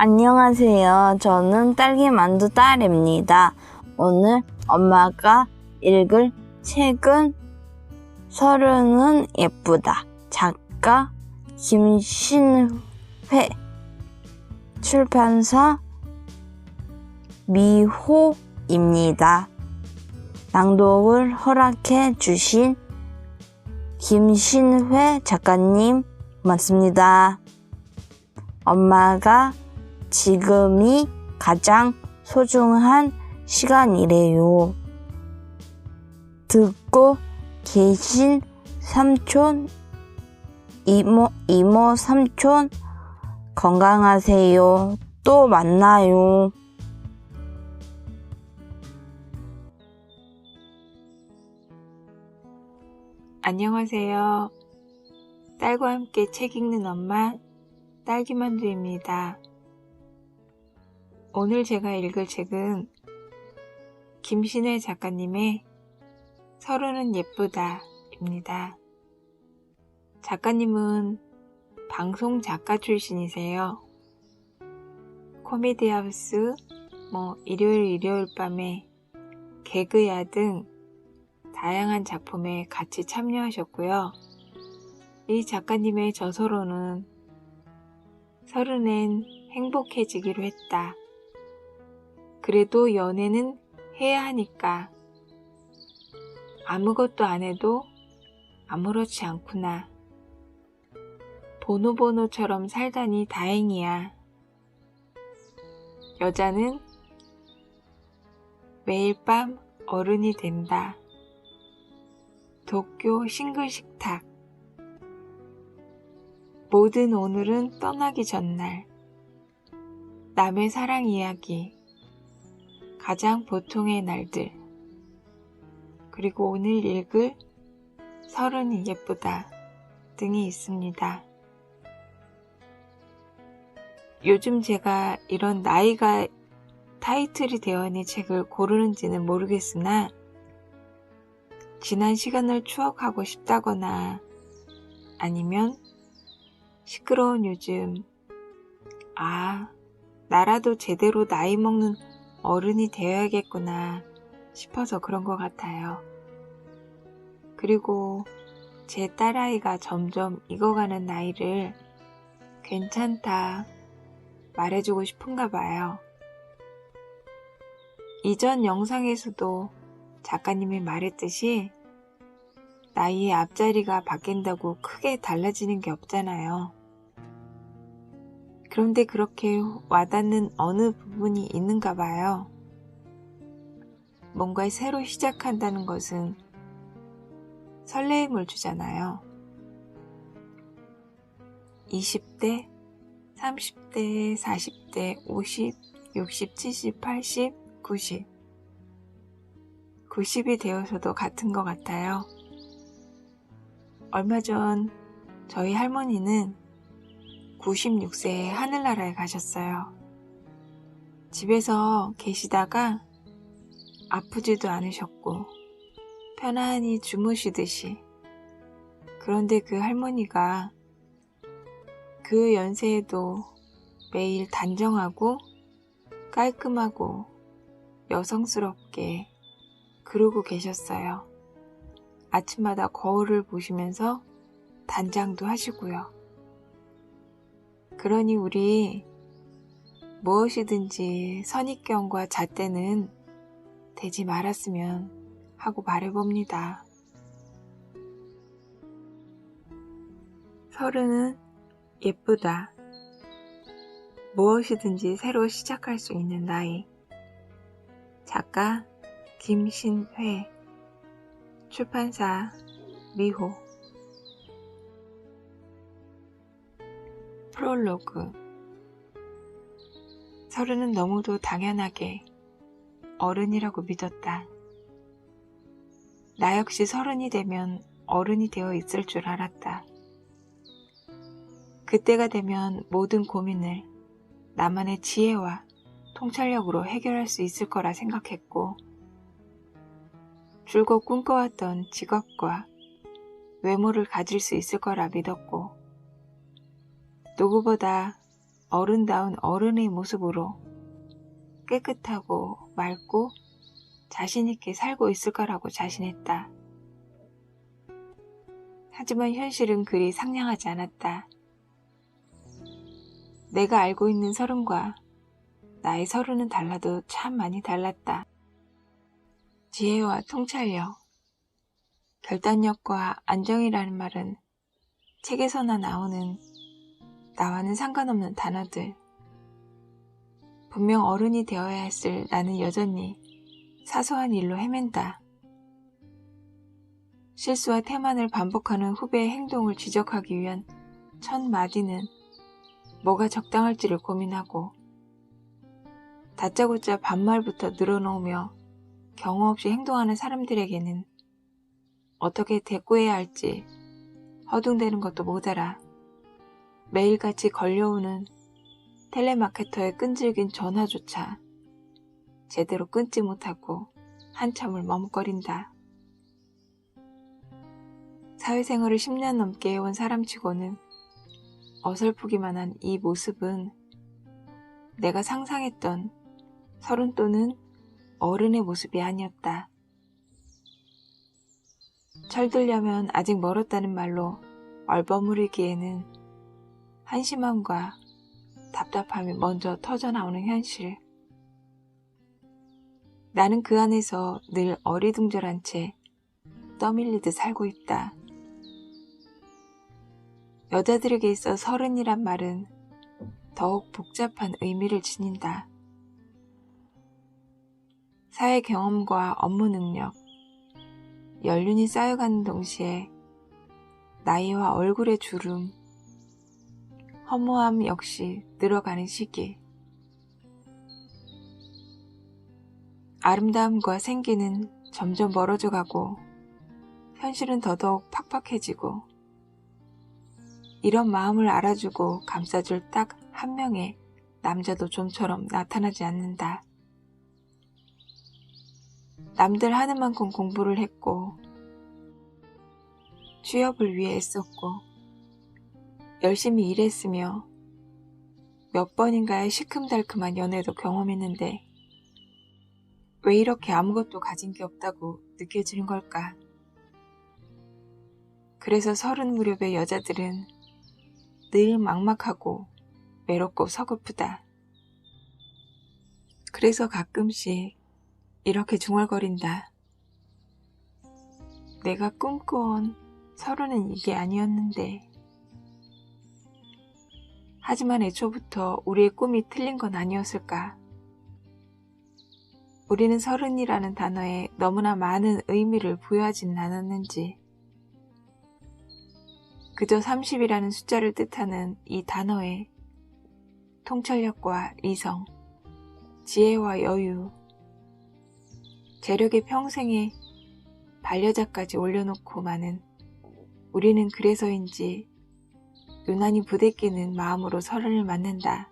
안녕하세요. 저는 딸기만두 딸입니다. 오늘 엄마가 읽을 책은 서른은 예쁘다. 작가 김신회, 출판사 미호입니다. 낭독을 허락해 주신 김신회 작가님 고맙습니다. 엄마가 지금이 가장 소중한 시간이래요. 듣고 계신 삼촌, 이모 삼촌 건강하세요. 또 만나요. 안녕하세요. 딸과 함께 책 읽는 엄마, 딸기만두입니다. 오늘 제가 읽을 책은 김신혜 작가님의 서른은 예쁘다 입니다. 작가님은 방송 작가 출신이세요. 코미디하우스, 일요일 밤에 개그야 등 다양한 작품에 같이 참여하셨고요. 이 작가님의 저서로는 서른엔 행복해지기로 했다. 그래도 연애는 해야 하니까 아무것도 안 해도 아무렇지 않구나. 보노보노처럼 살다니 다행이야. 여자는 매일 밤 어른이 된다. 도쿄 싱글 식탁. 모든 오늘은 떠나기 전날. 남의 사랑 이야기. 가장 보통의 날들. 그리고 오늘 읽을 서른이 예쁘다 등이 있습니다. 요즘 제가 이런 나이가 타이틀이 되어 있는 책을 고르는지는 모르겠으나 지난 시간을 추억하고 싶다거나 아니면 시끄러운 요즘 나라도 제대로 나이 먹는 어른이 되어야겠구나 싶어서 그런 것 같아요. 그리고 제 딸아이가 점점 익어가는 나이를 괜찮다 말해주고 싶은가 봐요. 이전 영상에서도 작가님이 말했듯이 나이의 앞자리가 바뀐다고 크게 달라지는 게 없잖아요. 그런데 그렇게 와닿는 어느 부분이 있는가 봐요. 뭔가 새로 시작한다는 것은 설레임을 주잖아요. 20대, 30대, 40대, 50, 60, 70, 80, 90. 90이 되어서도 같은 것 같아요. 얼마 전 저희 할머니는 96세에 하늘나라에 가셨어요. 집에서 계시다가 아프지도 않으셨고 편안히 주무시듯이. 그런데 그 할머니가 그 연세에도 매일 단정하고 깔끔하고 여성스럽게 그러고 계셨어요. 아침마다 거울을 보시면서 단장도 하시고요. 그러니 우리 무엇이든지 선입견과 잣대는 되지 말았으면 하고 바라봅니다. 서른은 예쁘다. 무엇이든지 새로 시작할 수 있는 나이. 작가 김신회, 출판사 미호. 프롤로그. 서른은 너무도 당연하게 어른이라고 믿었다. 나 역시 서른이 되면 어른이 되어 있을 줄 알았다. 그때가 되면 모든 고민을 나만의 지혜와 통찰력으로 해결할 수 있을 거라 생각했고, 줄곧 꿈꿔왔던 직업과 외모를 가질 수 있을 거라 믿었고, 누구보다 어른다운 어른의 모습으로 깨끗하고 맑고 자신있게 살고 있을 거라고 자신했다. 하지만 현실은 그리 상냥하지 않았다. 내가 알고 있는 서른과 나의 서른은 달라도 참 많이 달랐다. 지혜와 통찰력, 결단력과 안정이라는 말은 책에서나 나오는 나와는 상관없는 단어들. 분명 어른이 되어야 했을 나는 여전히 사소한 일로 헤맨다. 실수와 태만을 반복하는 후배의 행동을 지적하기 위한 첫 마디는 뭐가 적당할지를 고민하고 다짜고짜 반말부터 늘어놓으며 경우 없이 행동하는 사람들에게는 어떻게 대꾸해야 할지 허둥대는 것도 모자라 매일같이 걸려오는 텔레마케터의 끈질긴 전화조차 제대로 끊지 못하고 한참을 머뭇거린다. 사회생활을 10년 넘게 해온 사람치고는 어설프기만 한 이 모습은 내가 상상했던 서른 또는 어른의 모습이 아니었다. 철들려면 아직 멀었다는 말로 얼버무리기에는 한심함과 답답함이 먼저 터져나오는 현실. 나는 그 안에서 늘 어리둥절한 채 떠밀리듯 살고 있다. 여자들에게 있어 서른이란 말은 더욱 복잡한 의미를 지닌다. 사회 경험과 업무 능력, 연륜이 쌓여가는 동시에 나이와 얼굴의 주름, 허무함 역시 늘어가는 시기. 아름다움과 생기는 점점 멀어져 가고 현실은 더더욱 팍팍해지고 이런 마음을 알아주고 감싸줄 딱 한 명의 남자도 좀처럼 나타나지 않는다. 남들 하는 만큼 공부를 했고 취업을 위해 애썼고 열심히 일했으며 몇 번인가의 시큼달큼한 연애도 경험했는데 왜 이렇게 아무것도 가진 게 없다고 느껴지는 걸까? 그래서 서른 무렵의 여자들은 늘 막막하고 외롭고 서글프다. 그래서 가끔씩 이렇게 중얼거린다. 내가 꿈꿔온 서른은 이게 아니었는데. 하지만 애초부터 우리의 꿈이 틀린 건 아니었을까? 우리는 서른이라는 단어에 너무나 많은 의미를 부여하진 않았는지. 그저 30이라는 숫자를 뜻하는 이 단어에 통찰력과 이성, 지혜와 여유, 재력의 평생에 반려자까지 올려놓고만은 우리는 그래서인지 유난히 부대끼는 마음으로 서른을 맞는다.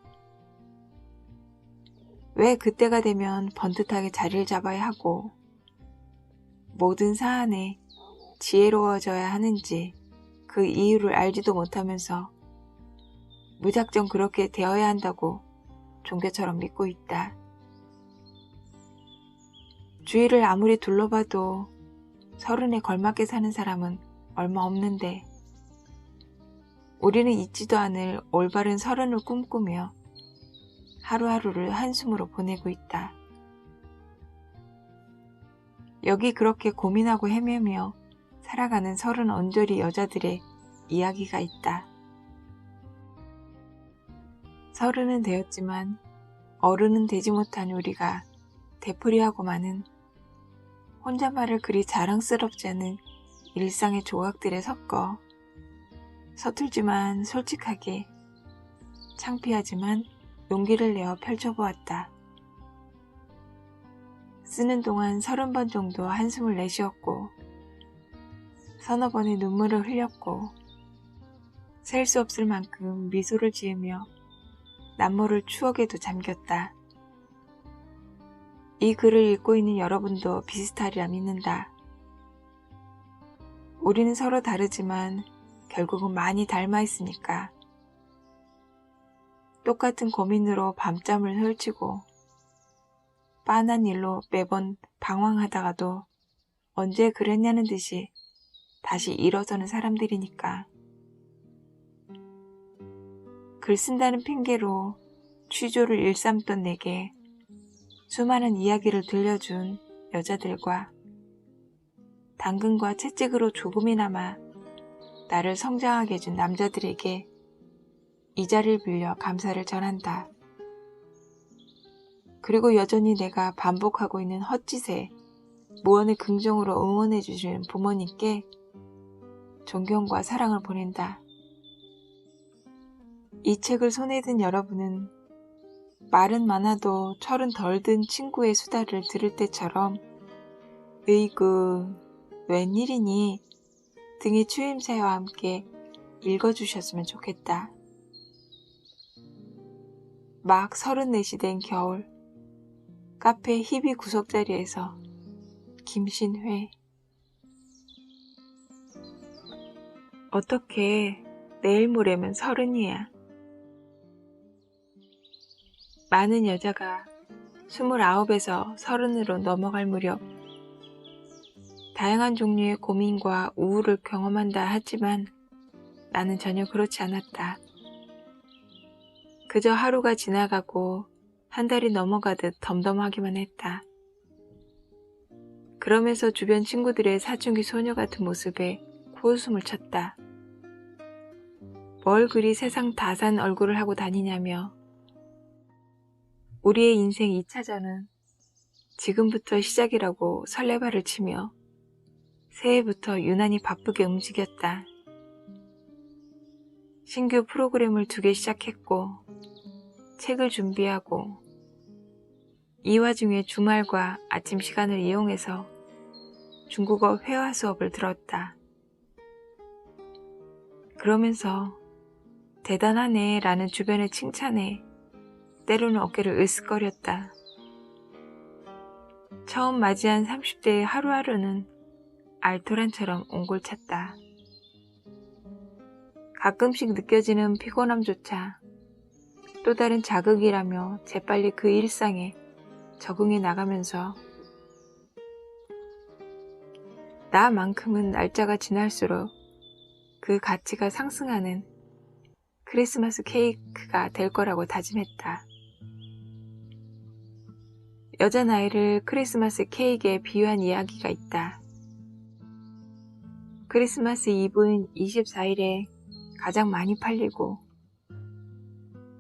왜 그때가 되면 번듯하게 자리를 잡아야 하고 모든 사안에 지혜로워져야 하는지 그 이유를 알지도 못하면서 무작정 그렇게 되어야 한다고 종교처럼 믿고 있다. 주위를 아무리 둘러봐도 서른에 걸맞게 사는 사람은 얼마 없는데 우리는 잊지도 않을 올바른 서른을 꿈꾸며 하루하루를 한숨으로 보내고 있다. 여기 그렇게 고민하고 헤매며 살아가는 서른 언저리 여자들의 이야기가 있다. 서른은 되었지만 어른은 되지 못한 우리가 되풀이하고만은 혼잣말을 그리 자랑스럽지 않은 일상의 조각들에 섞어 서툴지만 솔직하게 창피하지만 용기를 내어 펼쳐보았다. 쓰는 동안 30번 정도 한숨을 내쉬었고 서너 번의 눈물을 흘렸고 셀 수 없을 만큼 미소를 지으며 남모를 추억에도 잠겼다. 이 글을 읽고 있는 여러분도 비슷하리라 믿는다. 우리는 서로 다르지만 결국은 많이 닮아 있으니까. 똑같은 고민으로 밤잠을 설치고 빤한 일로 매번 방황하다가도 언제 그랬냐는 듯이 다시 일어서는 사람들이니까. 글 쓴다는 핑계로 취조를 일삼던 내게 수많은 이야기를 들려준 여자들과 당근과 채찍으로 조금이나마 나를 성장하게 해준 남자들에게 이 자리를 빌려 감사를 전한다. 그리고 여전히 내가 반복하고 있는 헛짓에 무언을 긍정으로 응원해 주시는 부모님께 존경과 사랑을 보낸다. 이 책을 손에 든 여러분은 말은 많아도 철은 덜 든 친구의 수다를 들을 때처럼 으이구 웬일이니 등의 추임새와 함께 읽어주셨으면 좋겠다. 막 34이 된 겨울 카페 희비 구석자리에서 김신회. 어떻게 내일 모레면 30이야. 많은 여자가 29에서 30으로 넘어갈 무렵 다양한 종류의 고민과 우울을 경험한다 하지만 나는 전혀 그렇지 않았다. 그저 하루가 지나가고 한 달이 넘어가듯 덤덤하기만 했다. 그러면서 주변 친구들의 사춘기 소녀 같은 모습에 코웃음을 쳤다. 뭘 그리 세상 다 산 얼굴을 하고 다니냐며 우리의 인생 2차전은 지금부터 시작이라고 설레발을 치며 새해부터 유난히 바쁘게 움직였다. 신규 프로그램을 2개 시작했고 책을 준비하고 이 와중에 주말과 아침 시간을 이용해서 중국어 회화 수업을 들었다. 그러면서 대단하네 라는 주변의 칭찬에 때로는 어깨를 으쓱거렸다. 처음 맞이한 30대의 하루하루는 알토란처럼 옹골찼다. 가끔씩 느껴지는 피곤함조차 또 다른 자극이라며 재빨리 그 일상에 적응해 나가면서 나만큼은 날짜가 지날수록 그 가치가 상승하는 크리스마스 케이크가 될 거라고 다짐했다. 여자 나이를 크리스마스 케이크에 비유한 이야기가 있다. 크리스마스 이브인 24일에 가장 많이 팔리고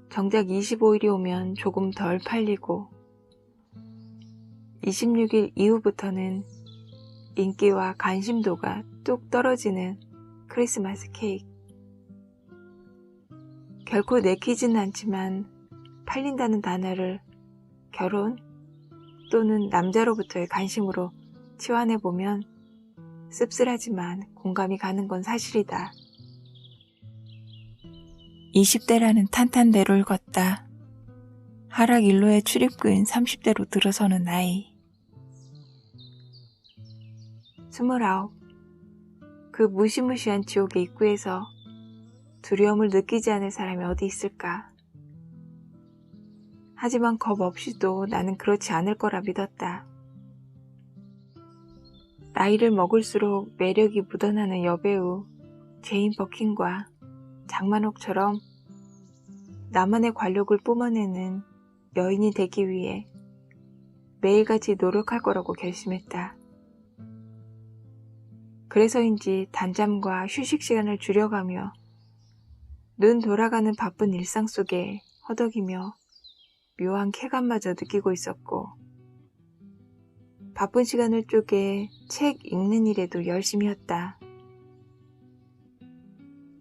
정작 25일이 오면 조금 덜 팔리고 26일 이후부터는 인기와 관심도가 뚝 떨어지는 크리스마스 케이크. 결코 내키지는 않지만 팔린다는 단어를 결혼 또는 남자로부터의 관심으로 치환해보면 씁쓸하지만 공감이 가는 건 사실이다. 20대라는 탄탄대로를 걷다. 하락 일로의 출입구인 30대로 들어서는 나이. 29. 그 무시무시한 지옥의 입구에서 두려움을 느끼지 않을 사람이 어디 있을까? 하지만 겁 없이도 나는 그렇지 않을 거라 믿었다. 나이를 먹을수록 매력이 묻어나는 여배우 제인 버킨과 장만옥처럼 나만의 관록을 뿜어내는 여인이 되기 위해 매일같이 노력할 거라고 결심했다. 그래서인지 단잠과 휴식 시간을 줄여가며 눈 돌아가는 바쁜 일상 속에 허덕이며 묘한 쾌감마저 느끼고 있었고 바쁜 시간을 쪼개 책 읽는 일에도 열심히 했다.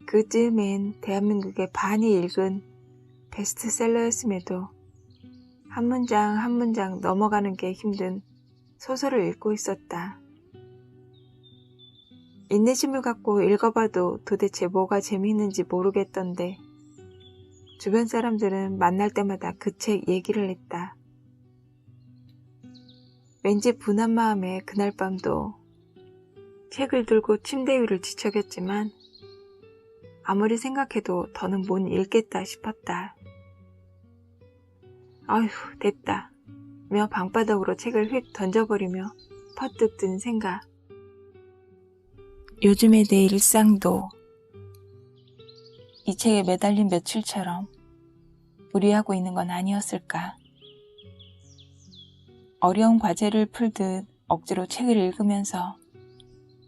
그쯤엔 대한민국의 반이 읽은 베스트셀러였음에도 한 문장 한 문장 넘어가는 게 힘든 소설을 읽고 있었다. 인내심을 갖고 읽어봐도 도대체 뭐가 재미있는지 모르겠던데 주변 사람들은 만날 때마다 그 책 얘기를 했다. 왠지 분한 마음에 그날 밤도 책을 들고 침대 위를 뒤척였지만 아무리 생각해도 더는 못 읽겠다 싶었다. 아휴, 됐다. 며 방바닥으로 책을 휙 던져버리며 퍼뜩 든 생각. 요즘의 내 일상도 이 책에 매달린 며칠처럼 무리하고 있는 건 아니었을까. 어려운 과제를 풀듯 억지로 책을 읽으면서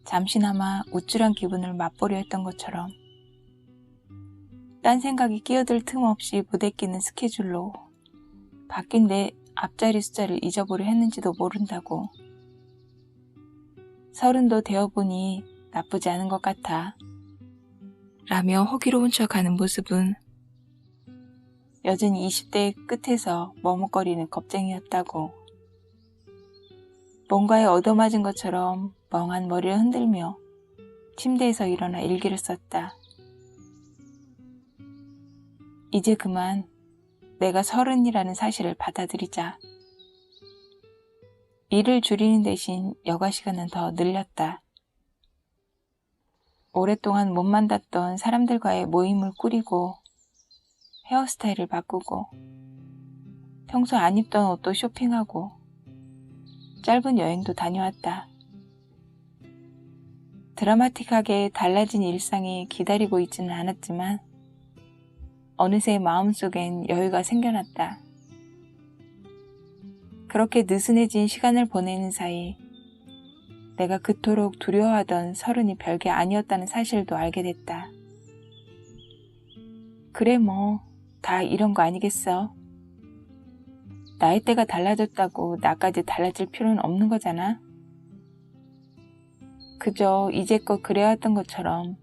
잠시나마 우쭐한 기분을 맛보려 했던 것처럼 딴 생각이 끼어들 틈 없이 부대끼는 스케줄로 바뀐 내 앞자리 숫자를 잊어보려 했는지도 모른다고. 30도 되어보니 나쁘지 않은 것 같아 라며 호기로운 척하는 모습은 여전히 20대의 끝에서 머뭇거리는 겁쟁이였다고. 뭔가에 얻어맞은 것처럼 멍한 머리를 흔들며 침대에서 일어나 일기를 썼다. 이제 그만 내가 30이라는 사실을 받아들이자. 일을 줄이는 대신 여가 시간은 더 늘렸다. 오랫동안 못 만났던 사람들과의 모임을 꾸리고 헤어스타일을 바꾸고 평소 안 입던 옷도 쇼핑하고 짧은 여행도 다녀왔다. 드라마틱하게 달라진 일상이 기다리고 있지는 않았지만 어느새 마음속엔 여유가 생겨났다. 그렇게 느슨해진 시간을 보내는 사이 내가 그토록 두려워하던 30이 별게 아니었다는 사실도 알게 됐다. 그래 뭐 다 이런 거 아니겠어? 나이대가 달라졌다고 나까지 달라질 필요는 없는 거잖아. 그저 이제껏 그래왔던 것처럼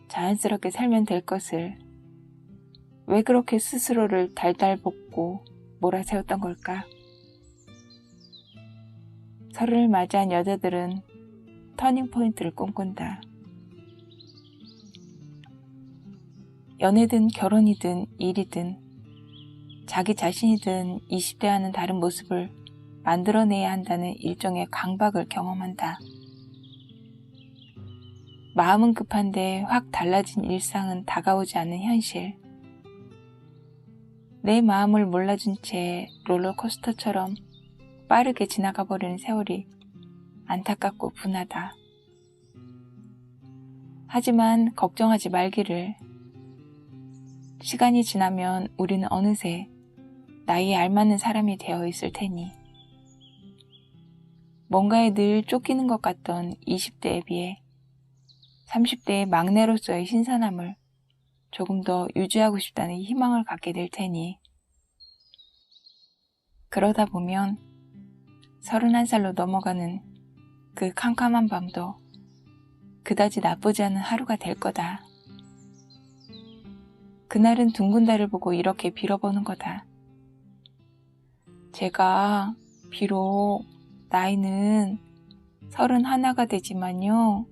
자연스럽게 살면 될 것을 왜 그렇게 스스로를 달달 볶고 몰아세웠던 걸까? 30을 맞이한 여자들은 터닝포인트를 꿈꾼다. 연애든 결혼이든 일이든 자기 자신이든 20대와는 다른 모습을 만들어내야 한다는 일종의 강박을 경험한다. 마음은 급한데 확 달라진 일상은 다가오지 않는 현실. 내 마음을 몰라준 채 롤러코스터처럼 빠르게 지나가 버리는 세월이 안타깝고 분하다. 하지만 걱정하지 말기를. 시간이 지나면 우리는 어느새 나이에 알맞는 사람이 되어 있을 테니 뭔가에 늘 쫓기는 것 같던 20대에 비해 30대의 막내로서의 신선함을 조금 더 유지하고 싶다는 희망을 갖게 될 테니 그러다 보면 31살로 넘어가는 그 캄캄한 밤도 그다지 나쁘지 않은 하루가 될 거다. 그날은 둥근 달을 보고 이렇게 빌어보는 거다. 제가 비록 나이는 31가 되지만요.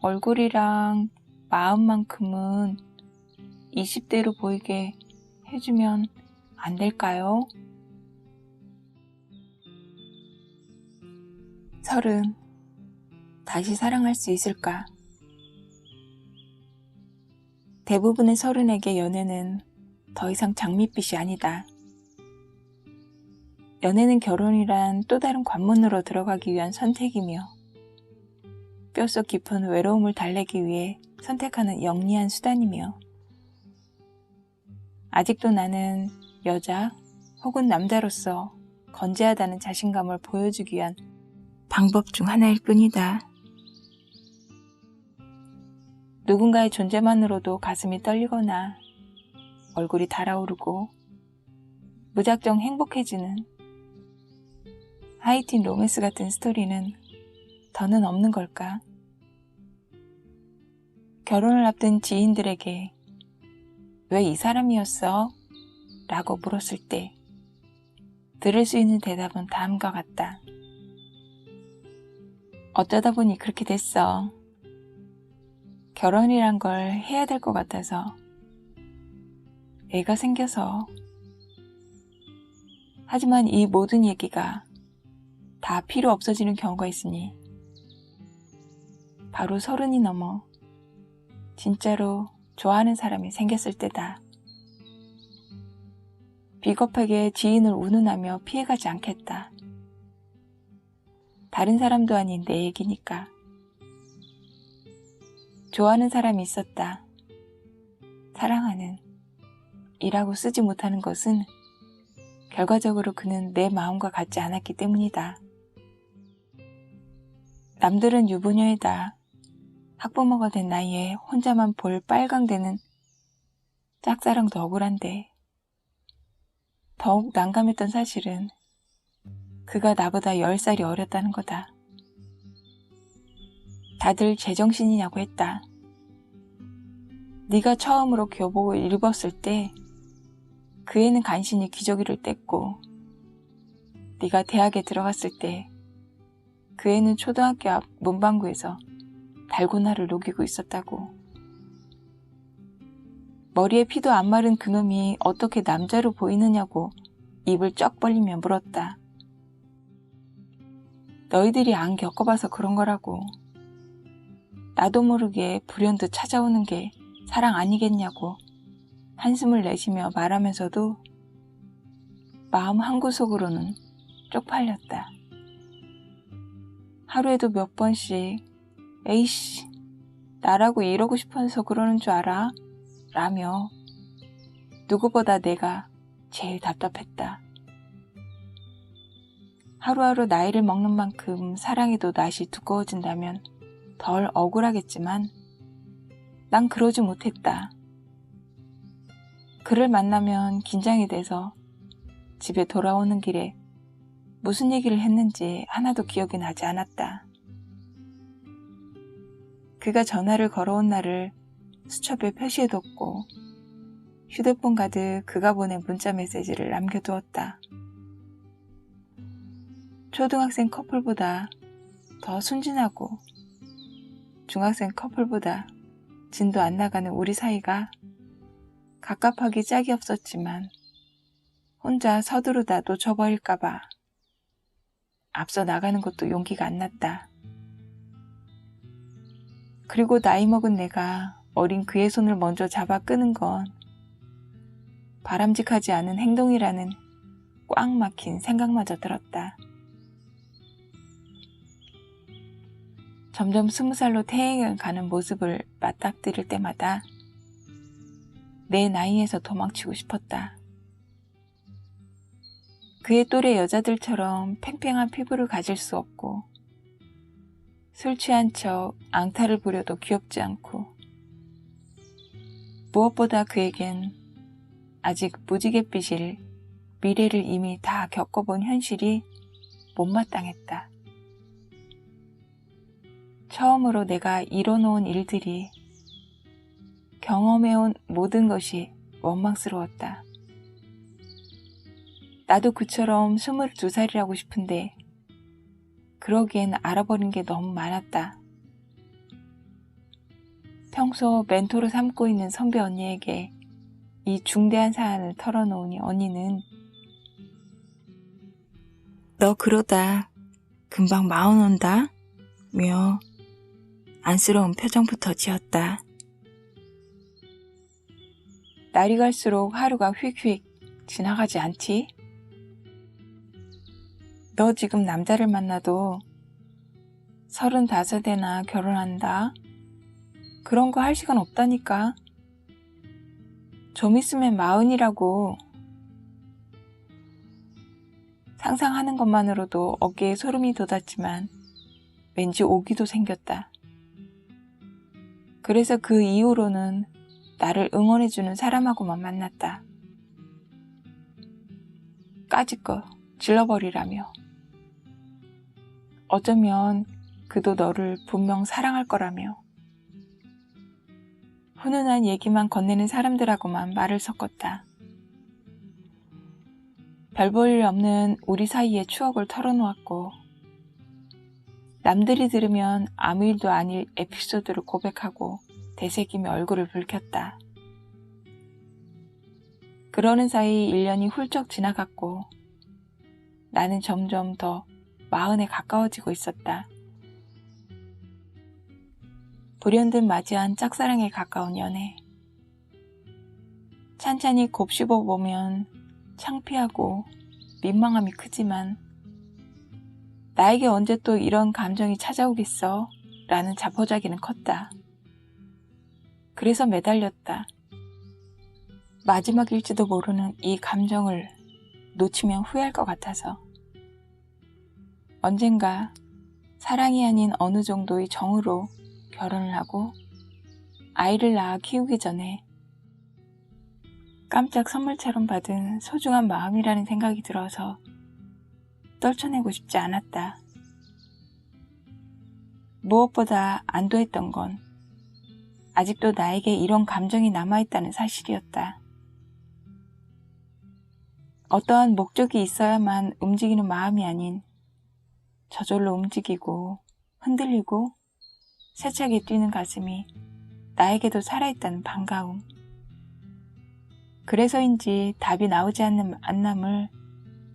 얼굴이랑 마음만큼은 20대로 보이게 해주면 안 될까요? 30. 다시 사랑할 수 있을까? 대부분의 30에게 연애는 더 이상 장밋빛이 아니다. 연애는 결혼이란 또 다른 관문으로 들어가기 위한 선택이며 뼛속 깊은 외로움을 달래기 위해 선택하는 영리한 수단이며 아직도 나는 여자 혹은 남자로서 건재하다는 자신감을 보여주기 위한 방법 중 하나일 뿐이다. 누군가의 존재만으로도 가슴이 떨리거나 얼굴이 달아오르고 무작정 행복해지는 하이틴 로맨스 같은 스토리는 더는 없는 걸까? 결혼을 앞둔 지인들에게 왜 이 사람이었어? 라고 물었을 때 들을 수 있는 대답은 다음과 같다. 어쩌다 보니 그렇게 됐어. 결혼이란 걸 해야 될 것 같아서. 애가 생겨서. 하지만 이 모든 얘기가 다 필요 없어지는 경우가 있으니 바로 30이 넘어 진짜로 좋아하는 사람이 생겼을 때다. 비겁하게 지인을 운운하며 피해가지 않겠다. 다른 사람도 아닌 내 얘기니까. 좋아하는 사람이 있었다. 사랑하는 이라고 쓰지 못하는 것은 결과적으로 그는 내 마음과 같지 않았기 때문이다. 남들은 유부녀이다. 학부모가 된 나이에 혼자만 볼 빨강대는 짝사랑도 억울한데 더욱 난감했던 사실은 그가 나보다 10살이 어렸다는 거다. 다들 제정신이냐고 했다. 네가 처음으로 교복을 입었을 때 그 애는 간신히 기저귀를 뗐고 네가 대학에 들어갔을 때 그 애는 초등학교 앞 문방구에서 달고나를 녹이고 있었다고. 머리에 피도 안 마른 그놈이 어떻게 남자로 보이느냐고 입을 쩍 벌리며 물었다. 너희들이 안 겪어봐서 그런 거라고. 나도 모르게 불현듯 찾아오는 게 사랑 아니겠냐고 한숨을 내쉬며 말하면서도 마음 한구석으로는 쪽팔렸다. 하루에도 몇 번씩 에이씨 나라고 이러고 싶어서 그러는 줄 알아? 라며 누구보다 내가 제일 답답했다. 하루하루 나이를 먹는 만큼 사랑에도 낯이 두꺼워진다면 덜 억울하겠지만 난 그러지 못했다. 그를 만나면 긴장이 돼서 집에 돌아오는 길에 무슨 얘기를 했는지 하나도 기억이 나지 않았다. 그가 전화를 걸어온 날을 수첩에 표시해뒀고 휴대폰 가득 그가 보낸 문자 메시지를 남겨두었다. 초등학생 커플보다 더 순진하고 중학생 커플보다 진도 안 나가는 우리 사이가 갑갑하기 짝이 없었지만 혼자 서두르다 놓쳐버릴까봐 앞서 나가는 것도 용기가 안 났다. 그리고 나이 먹은 내가 어린 그의 손을 먼저 잡아 끄는 건 바람직하지 않은 행동이라는 꽉 막힌 생각마저 들었다. 점점 20살로 퇴행해 가는 모습을 맞닥뜨릴 때마다 내 나이에서 도망치고 싶었다. 그의 또래 여자들처럼 팽팽한 피부를 가질 수 없고 술 취한 척 앙탈을 부려도 귀엽지 않고 무엇보다 그에겐 아직 무지갯빛일 미래를 이미 다 겪어본 현실이 못마땅했다. 처음으로 내가 이뤄놓은 일들이 경험해온 모든 것이 원망스러웠다. 나도 그처럼 22살이라고 싶은데 그러기엔 알아버린 게 너무 많았다. 평소 멘토로 삼고 있는 선배 언니에게 이 중대한 사안을 털어놓으니 언니는 너 그러다 금방 마흔 온다? 며 안쓰러운 표정부터 지었다. 날이 갈수록 하루가 휙휙 지나가지 않지? 너 지금 남자를 만나도 35에나 결혼한다? 그런 거 할 시간 없다니까. 좀 있으면 40이라고. 상상하는 것만으로도 어깨에 소름이 돋았지만 왠지 오기도 생겼다. 그래서 그 이후로는 나를 응원해주는 사람하고만 만났다. 까짓것 질러버리라며. 어쩌면 그도 너를 분명 사랑할 거라며. 훈훈한 얘기만 건네는 사람들하고만 말을 섞었다. 별 볼 일 없는 우리 사이의 추억을 털어놓았고 남들이 들으면 아무 일도 아닐 에피소드를 고백하고 되새기며 얼굴을 붉혔다. 그러는 사이 1년이 훌쩍 지나갔고 나는 점점 더 40에 가까워지고 있었다. 불현듯 맞이한 짝사랑에 가까운 연애. 찬찬히 곱씹어보면 창피하고 민망함이 크지만 나에게 언제 또 이런 감정이 찾아오겠어? 라는 자포자기는 컸다. 그래서 매달렸다. 마지막일지도 모르는 이 감정을 놓치면 후회할 것 같아서. 언젠가 사랑이 아닌 어느 정도의 정으로 결혼을 하고 아이를 낳아 키우기 전에 깜짝 선물처럼 받은 소중한 마음이라는 생각이 들어서 떨쳐내고 싶지 않았다. 무엇보다 안도했던 건 아직도 나에게 이런 감정이 남아있다는 사실이었다. 어떠한 목적이 있어야만 움직이는 마음이 아닌 저절로 움직이고 흔들리고 세차게 뛰는 가슴이 나에게도 살아있다는 반가움. 그래서인지 답이 나오지 않는 만남을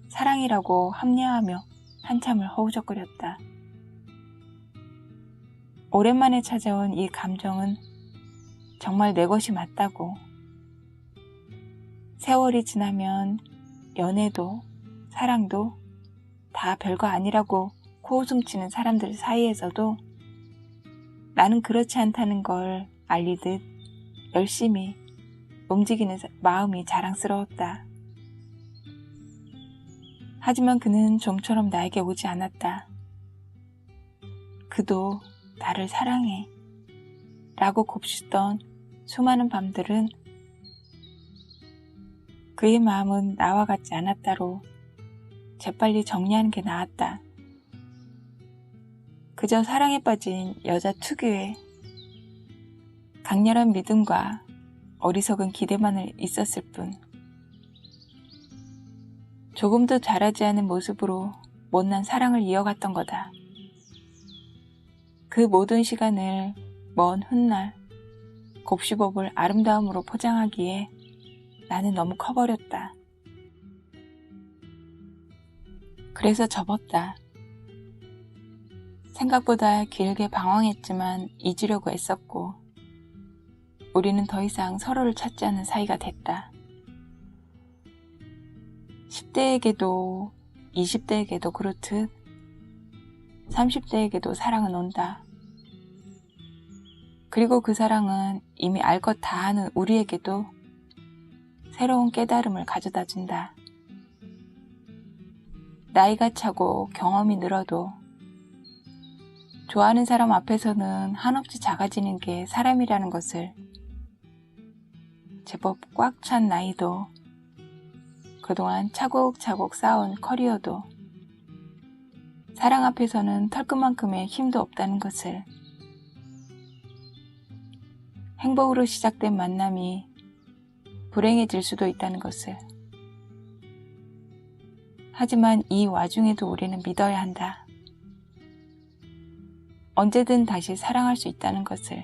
사랑이라고 합리화하며 한참을 허우적거렸다. 오랜만에 찾아온 이 감정은 정말 내 것이 맞다고. 세월이 지나면 연애도 사랑도 다 별거 아니라고 코웃음치는 사람들 사이에서도 나는 그렇지 않다는 걸 알리듯 열심히 움직이는 마음이 자랑스러웠다. 하지만 그는 좀처럼 나에게 오지 않았다. 그도 나를 사랑해 라고 곱씹던 수많은 밤들은 그의 마음은 나와 같지 않았다로 재빨리 정리하는 게 나았다. 그저 사랑에 빠진 여자 특유의 강렬한 믿음과 어리석은 기대만을 있었을 뿐. 조금도 자라지 않은 모습으로 못난 사랑을 이어갔던 거다. 그 모든 시간을 먼 훗날 곱씹어볼 아름다움으로 포장하기에 나는 너무 커버렸다. 그래서 접었다. 생각보다 길게 방황했지만 잊으려고 애썼고 우리는 더 이상 서로를 찾지 않는 사이가 됐다. 10대에게도 20대에게도 그렇듯 30대에게도 사랑은 온다. 그리고 그 사랑은 이미 알 것 다 아는 우리에게도 새로운 깨달음을 가져다 준다. 나이가 차고 경험이 늘어도 좋아하는 사람 앞에서는 한없이 작아지는 게 사람이라는 것을 제법 꽉 찬 나이도 그동안 차곡차곡 쌓아온 커리어도 사랑 앞에서는 털끝만큼의 힘도 없다는 것을 행복으로 시작된 만남이 불행해질 수도 있다는 것을 하지만 이 와중에도 우리는 믿어야 한다. 언제든 다시 사랑할 수 있다는 것을.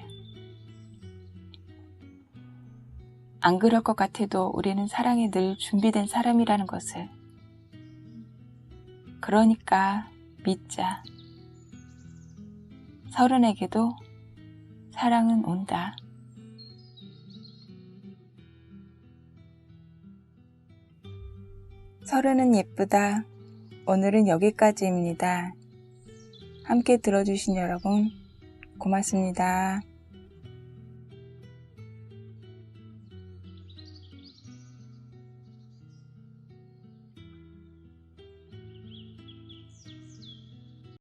안 그럴 것 같아도 우리는 사랑에 늘 준비된 사람이라는 것을. 그러니까 믿자. 서른에게도 사랑은 온다. 서른은 예쁘다. 오늘은 여기까지입니다. 함께 들어주신 여러분 고맙습니다.